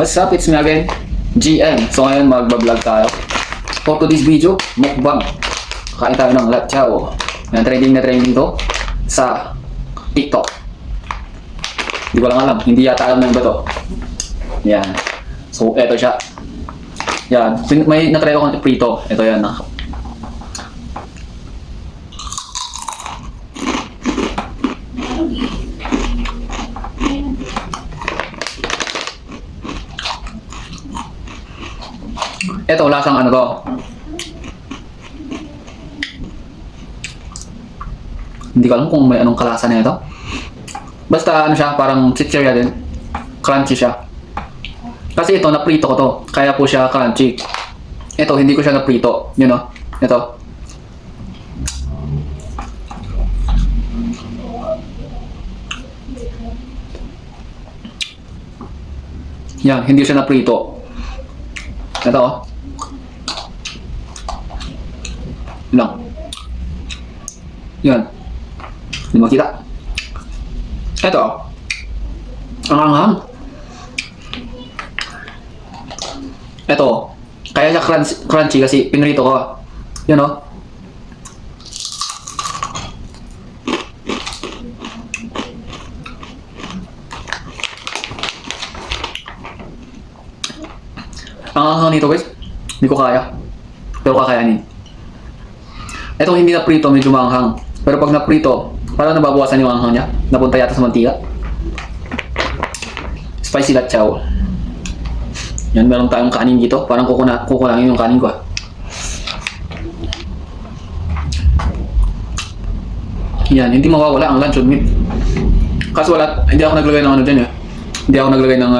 What's up? It's me again, GM. So ngayon magbablog tayo. For today's video, mukbang. Kain tayo ng latchao. Yan, trending na trending to sa TikTok. Hindi ko lang alam. Hindi yata alam na ba to. Yan. So, eto siya. Yan. May natry ako ng prito. Ito yan. Ito, lasang ano to. Hindi ko alam kung may anong kalasa na ito. Basta ano siya, parang chichirya din. Crunchy siya. Kasi ito, naprito ko to. Kaya po siya crunchy. Ito, hindi ko siya naprito. You know? Ito. Yan, hindi siya naprito. Ito oh. Lang. Yan. Hindi makita. Ito. Ang anghang. Ito. Kaya siya crunchy kasi pinrito ko. Yan o. Ang anghang nito guys. Hindi ko kaya. Pero kakayanin. Ito hindi na prito, medyo maanghang. Pero pag na-prito, parang nababawasan yung anghang niya. Napunta yata sa mantika. Spicy latchao. Yan, meron tayong kanin dito. Parang kukulangin yung kanin ko. Yan, hindi mawawala ang luncheon meat. Kaso hindi ako naglagay ng ano dyan eh. Hindi ako naglagay ng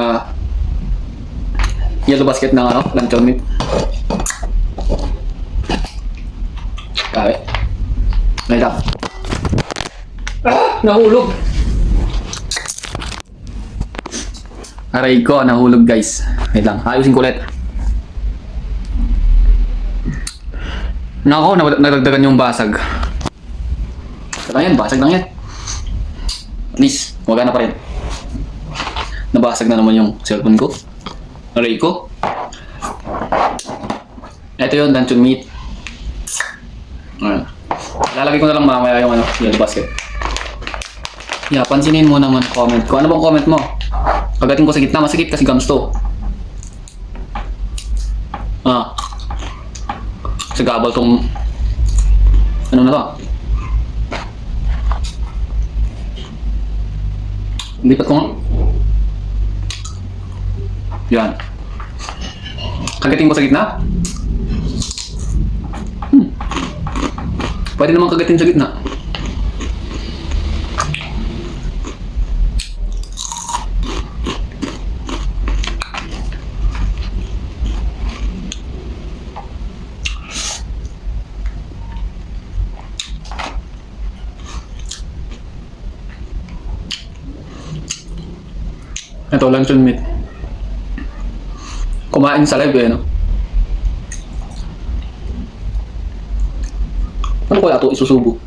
yellow basket ng luncheon meat. Kawe. Ngayon lang. Nahulog. Aray ko, nahulog guys. Wait lang, ayusin ko ulit. Nako, nadagdagan yung basag. Basag lang yan. At least, wala na pa rin. Nabasag na naman yung cellphone ko. Aray ko. Ito yun, luncheon meat. Lalagay ko na lang mamaya yung yellow basket. Yeah, pansinin mo naman comment ko. Ano bang comment mo? Pagdating ko sa gitna, masakit kasi gums to. Sa gabal tong ano na to? Lipat ko nga. Yan. Kagating ko sa gitna. Pwede naman kagatin sa gitna. Ito, luncheon meat. Kumain sa live eh, no? Ano kaya ito isusubo?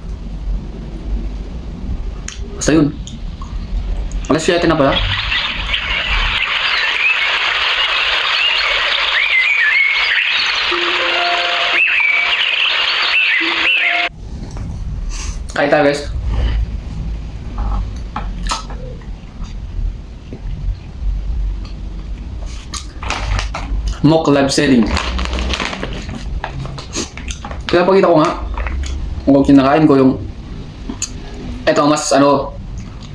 Basta yun. Alas 7 na pala. Kain tayo guys. Mock live selling. Kaya pakita ko nga kung kinakain ko yung eto mas ano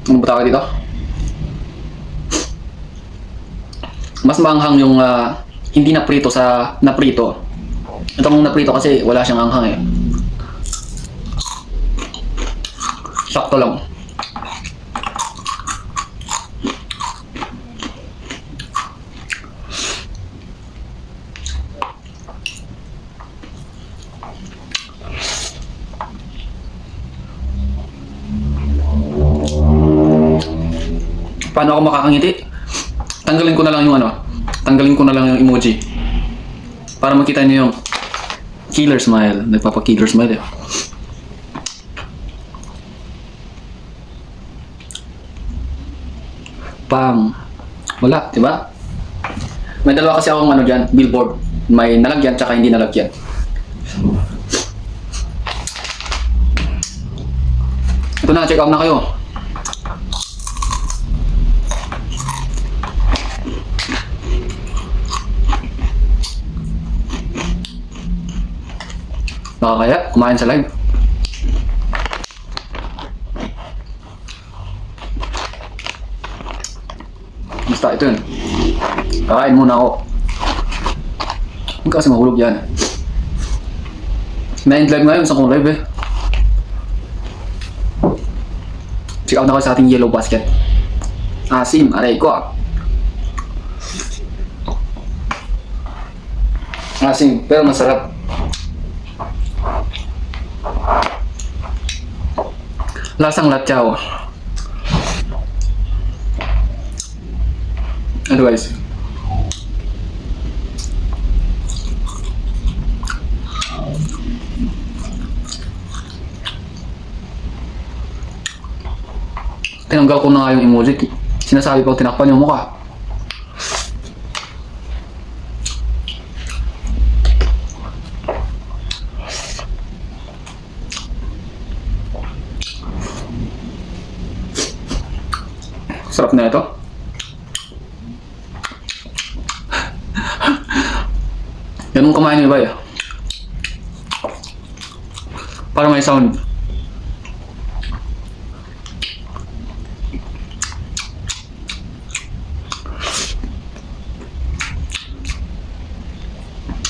ba tawag dito? Mas maanghang yung hindi naprito sa naprito. Itong naprito kasi wala siyang anghang eh. Sakto lang. Paano ako makakangiti? Tanggalin ko na lang yung emoji para makita niyo yung killer smile. Nagpapa-killer smile eh. Pang. Wala, di ba? May dalawa kasi akong ano dyan, billboard. May nalagyan tsaka hindi nalagyan. Ito na, check out na kayo. Baka kaya, kumain sa live. Basta ito yun. Kakain muna ako. Huwag kasi mahulog yan. May end live ngayon, isang kong live eh. Check out na kayo sa ating yellow basket. Asim, aray ko ah. Asim, pero masarap. Lasang latyaw. Ano guys? Tinanggal ko na nga yung emoji. Sinasabi pag tinakpan yung mukha. Sarap na ito. Ganun kumain ni Bay. Para may sound.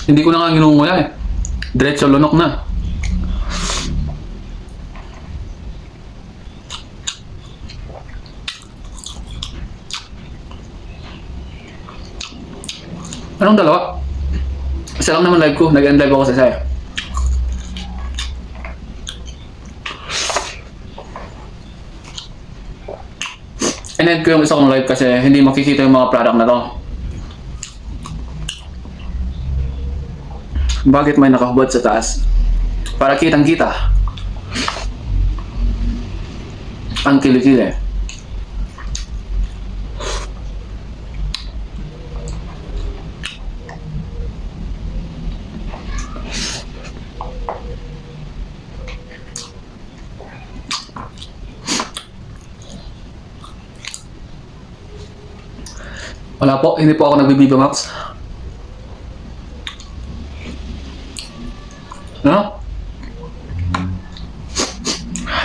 Hindi ko na nga ginunguya eh. Diretso lunok na. Anong dalawa? Isa lang naman live ko. Nag-end live ako sa isa eh. In-end ko yung isa kong live kasi hindi makikita yung mga product na to. Bakit may nakahubad sa taas? Para kitang kita ang kilikili. Wala po, hindi po ako nagbibiba Max. Ano?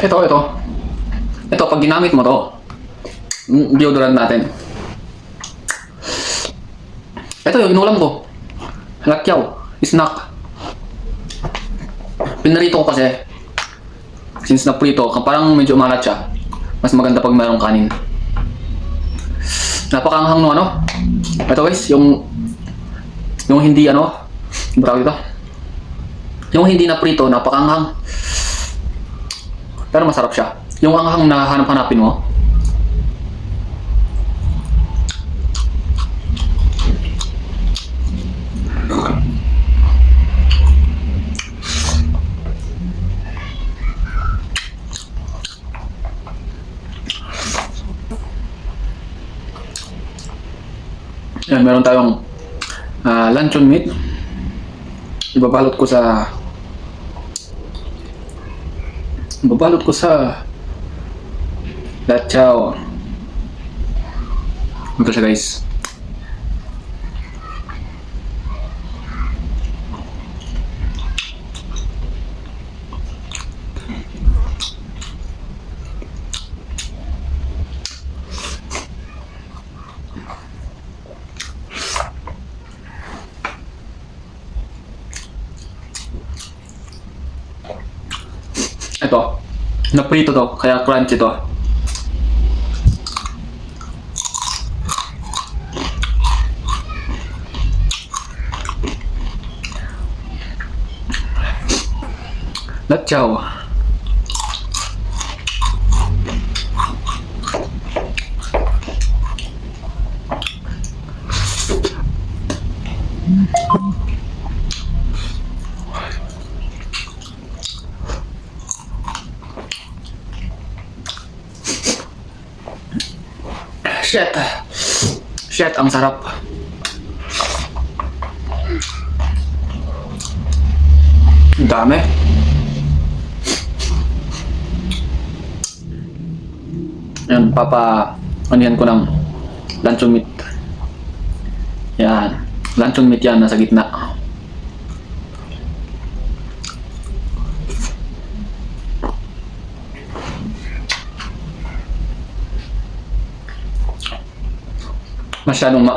Ito. Ito, pag ginamit mo to, deodorant natin. Ito yung inulam ko. Lakyaw, snack. Pinarito ko kasi, since naprito, parang medyo umalat siya. Mas maganda pag mayroong kanin. Napakaanghang no ano. Ito guys, yung hindi ano, tawag ito. Yung hindi na prito, napakaanghang. Pero masarap siya. Yung anghang na hanap-hanapin mo. Yan, meron tayong luncheon meat. Ibabalot ko sa latyaw. Ito siya guys. Ito, naprito to, kaya crunchy to. Latyaw. Shit, ang sarap. Ang dami. Yan, anihan ko ng luncheon meat. Yan. Luncheon meat yan, nasa gitna. Masyadong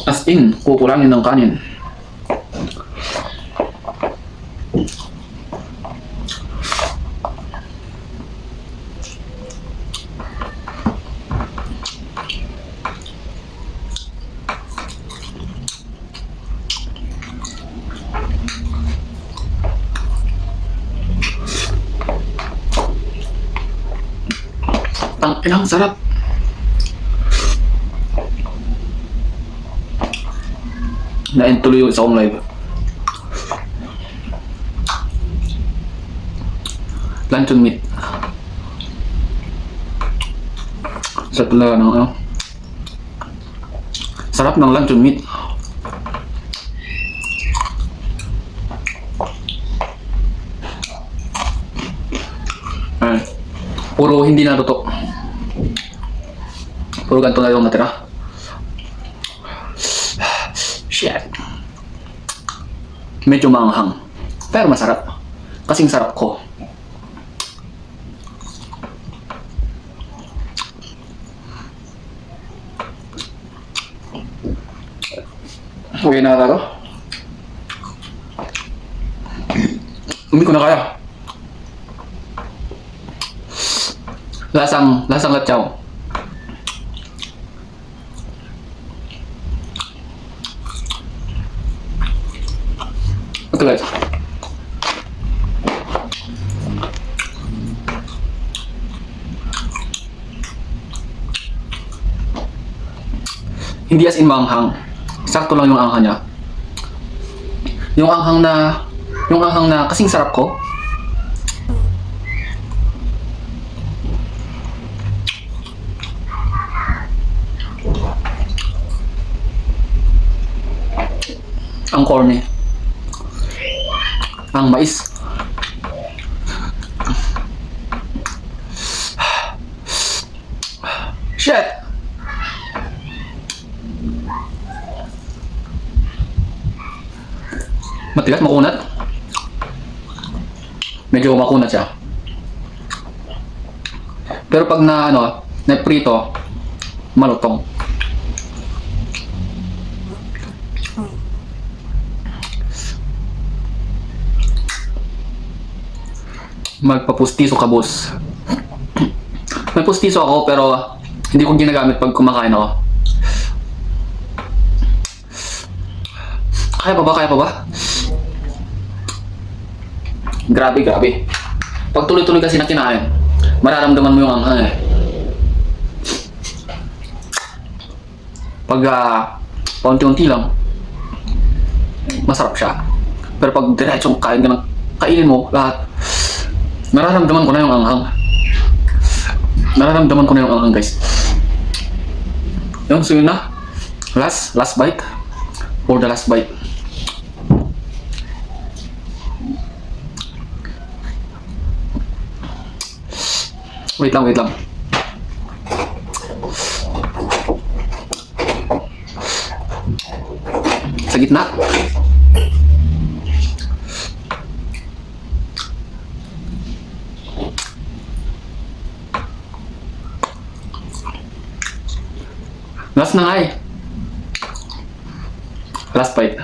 as in, kukulangin ng kanin. Ang inang sarap. Na-end tuloy yung isa kong live. Luncheon meat. Sarap talaga ng ano. Sarap ng luncheon meat. Puro hindi natutok. Puro ganito na yung natira. Shit. Medyo maanghang. Pero masarap. Kasing sarap ko. Uwi na ata to. Hindi ko na kaya. Lasang latsaw. Ito guys. Hindi as in maanghang. Sakto lang yung anghang niya. Yung anghang na kasing sarap ko. Ang corny. Ang mais. Shit! Matigas, makunat. Medyo makunat siya. Pero pag na prito, malutong. Magpapustiso ka, boss. May pustiso ako pero hindi ko ginagamit pag kumakain ako. Kaya pa ba? Grabe. Pag tuloy-tuloy kasi na kinain, mararamdaman mo yung anghang eh. Pag paunti-unti lang, masarap siya. Pero pag diretsong kainin mo lahat, nararamdaman ko na yung anghang. Guys. So yun na. Last bite. For the last bite. Wait lang. Sa gitna. Last na nga eh. Last bite.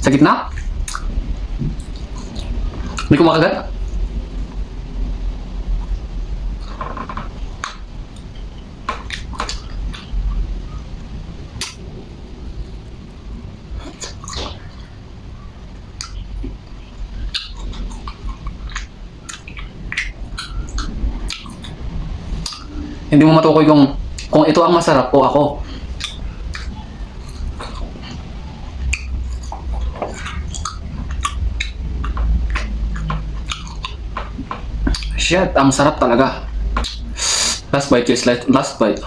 Sa gitna? Hindi ko makagat. Hindi mo matukoy kung ito ang masarap o ako. Shit, ang sarap talaga. Last bite guys, last bite.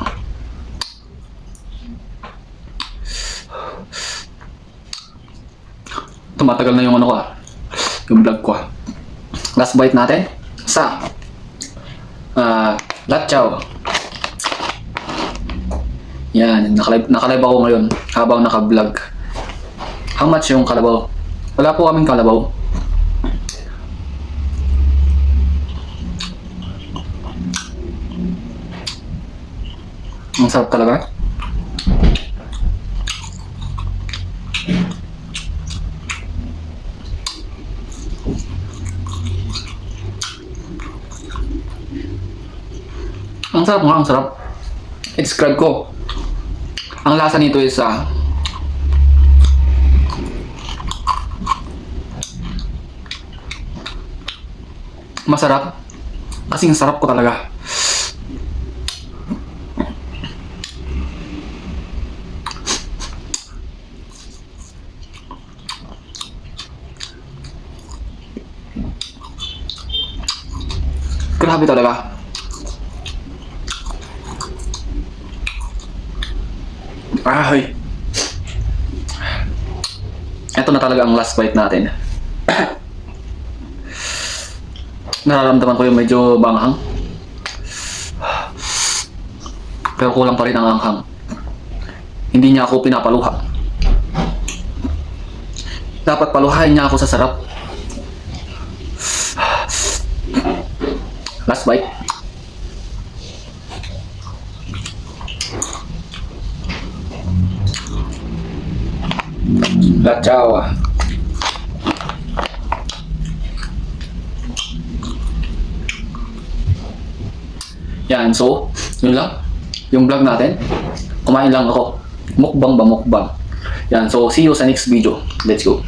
Tumatagal na yung ano ko yung vlog ko. Last bite natin sa Latchaw. Yan, nakalive ako ngayon habang naka-vlog. How much yung kalabaw? Wala po kaming kalabaw. Ang sarap talaga. Ang sarap nga, ang sarap. I-describe ko. Ang lasa nito is masarap. Kasing sarap ko talaga. Grabe talaga. Ay. Ito na talaga ang last bite natin. Nararamdaman ko yung medyo banghang. Pero kulang pa rin ang anghang. Hindi niya ako pinapaluha. Dapat paluhain niya ako sa sarap. Last bite. Latchaw. Yan, so, yun lang. Yung vlog natin. Kumain lang ako. Mukbang ba mukbang. Yan, so see you sa next video. Let's go.